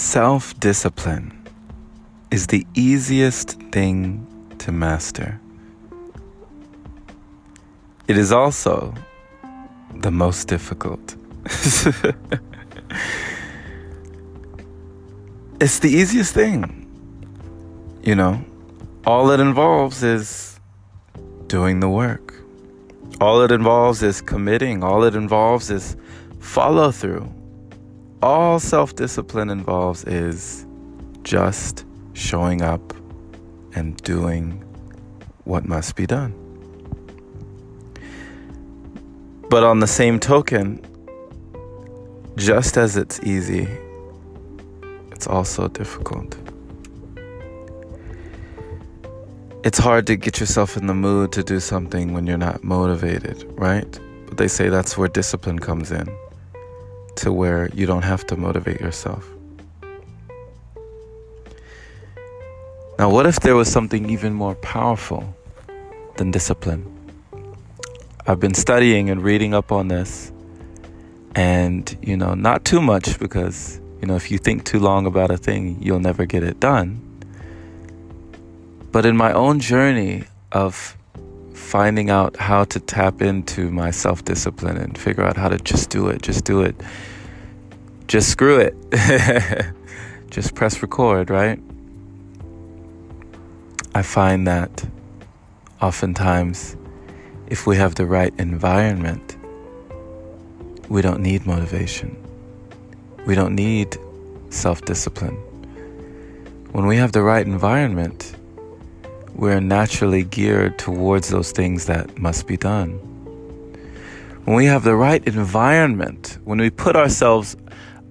Self-discipline is the easiest thing to master. It is also the most difficult. It's the easiest thing. All it involves is doing the work. All it involves is committing. All it involves is follow through. All self-discipline involves is just showing up and doing what must be done. But on the same token, just as it's easy, it's also difficult. It's hard to get yourself in the mood to do something when you're not motivated, right? But they say that's where discipline comes in, to where you don't have to motivate yourself. Now, what if there was something even more powerful than discipline? I've been studying and reading up on this, and, not too much, because, if you think too long about a thing, you'll never get it done. But in my own journey of finding out how to tap into my self-discipline and figure out how to just do it, just screw it, just press record, right? I find that oftentimes, if we have the right environment, we don't need motivation. We don't need self-discipline. When we have the right environment, we're naturally geared towards those things that must be done. When we have the right environment, when we put ourselves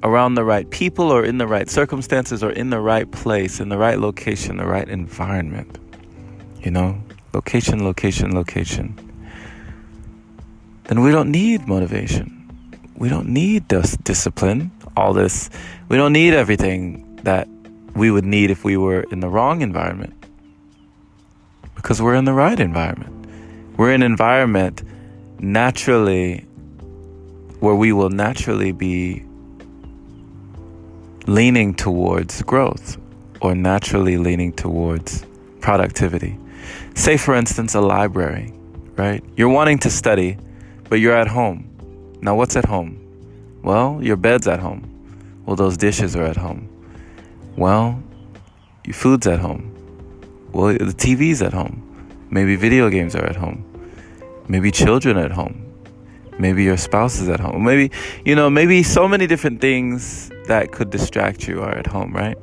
around the right people or in the right circumstances or in the right place, in the right location, the right environment, location, then we don't need motivation. We don't need this discipline, all this. We don't need everything that we would need if we were in the wrong environment. Because we're in the right environment. We're in an environment naturally where we will naturally be leaning towards growth or naturally leaning towards productivity. Say, for instance, a library, right? You're wanting to study, but you're at home. Now, what's at home? Well, your bed's at home. Well, those dishes are at home. Well, your food's at home. Well, the TV's at home. Maybe video games are at home. Maybe children are at home. Maybe your spouse is at home. Maybe so many different things that could distract you are at home, right?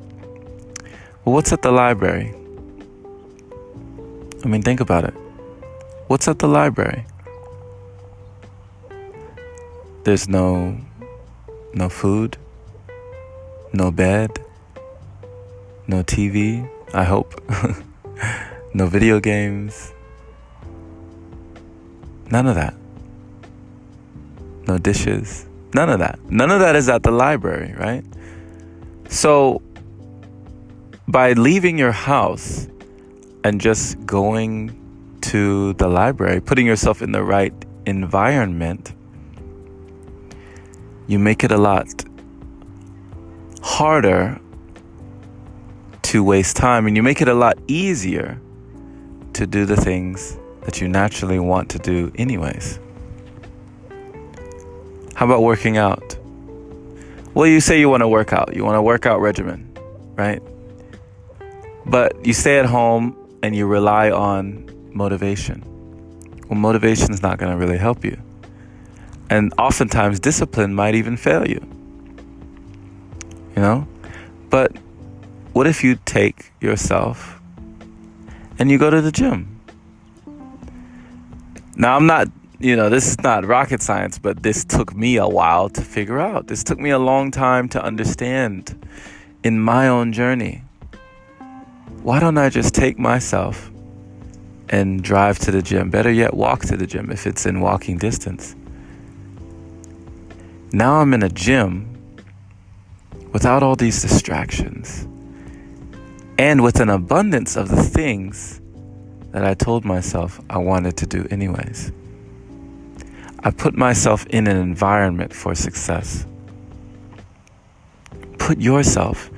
Well, what's at the library? Think about it. What's at the library? There's no food, no bed, no TV, I hope. No video games. None of that. No dishes. None of that. None of that is at the library, right? So, by leaving your house and just going to the library, putting yourself in the right environment, you make it a lot harder to waste time, and you make it a lot easier to do the things that you naturally want to do anyways. How about working out? Well, you say you want to work out. You want a workout regimen, right? But you stay at home and you rely on motivation. Well, motivation is not going to really help you. And oftentimes discipline might even fail you. But what if you take yourself and you go to the gym? Now, I'm not, this is not rocket science, but this took me a while to figure out. This took me a long time to understand in my own journey. Why don't I just take myself and drive to the gym? Better yet, walk to the gym if it's in walking distance. Now I'm in a gym without all these distractions and with an abundance of the things that I told myself I wanted to do anyways. I put myself in an environment for success. Put yourself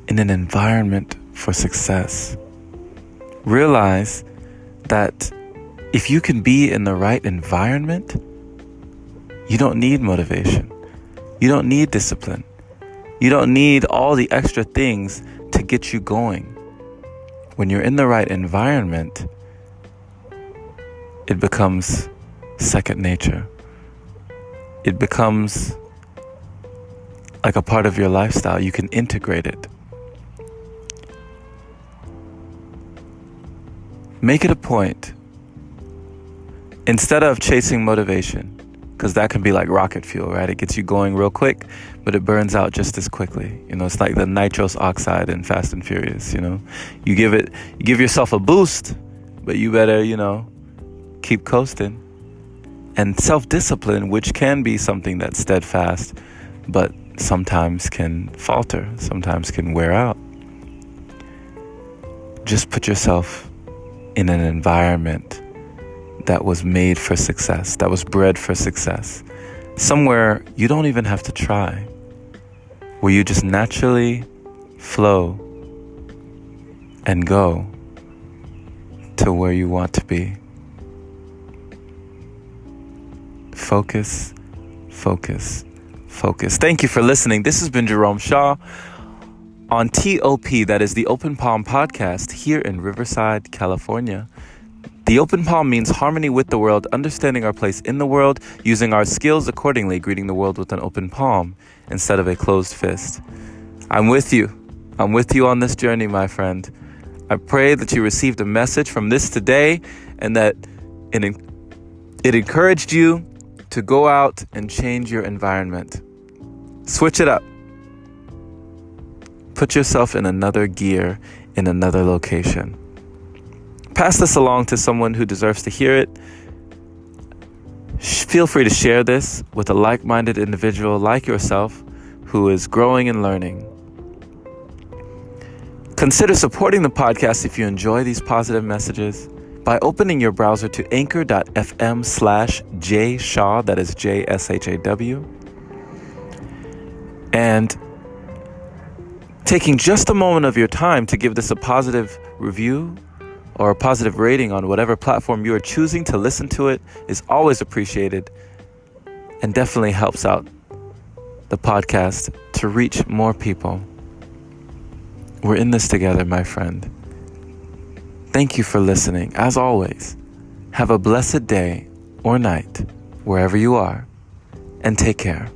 in an environment for success. Realize that if you can be in the right environment, you don't need motivation. You don't need discipline. You don't need all the extra things to get you going. When you're in the right environment, it becomes second nature. It becomes like a part of your lifestyle. You can integrate it. Make it a point, instead of chasing motivation, because that can be like rocket fuel, right? It gets you going real quick, but it burns out just as quickly. It's like the nitrous oxide in Fast and Furious, You give yourself a boost, but you better, keep coasting. And self-discipline, which can be something that's steadfast, but sometimes can falter, sometimes can wear out. Just put yourself in an environment that was made for success, that was bred for success. Somewhere you don't even have to try, where you just naturally flow and go to where you want to be. Focus, focus, focus. Thank you for listening. This has been Jerome Shaw on TOP, that is the Open Palm Podcast here in Riverside, California. The open palm means harmony with the world, understanding our place in the world, using our skills accordingly, greeting the world with an open palm instead of a closed fist. I'm with you. I'm with you on this journey, my friend. I pray that you received a message from this today and that it encouraged you to go out and change your environment. Switch it up. Put yourself in another gear, in another location. Pass this along to someone who deserves to hear it. Feel free to share this with a like-minded individual like yourself who is growing and learning. Consider supporting the podcast if you enjoy these positive messages by opening your browser to anchor.fm/jshaw, that is JSHAW, and taking just a moment of your time to give this a positive review or a positive rating on whatever platform you are choosing to listen to it is always appreciated and definitely helps out the podcast to reach more people. We're in this together, my friend. Thank you for listening. As always, have a blessed day or night wherever you are, and take care.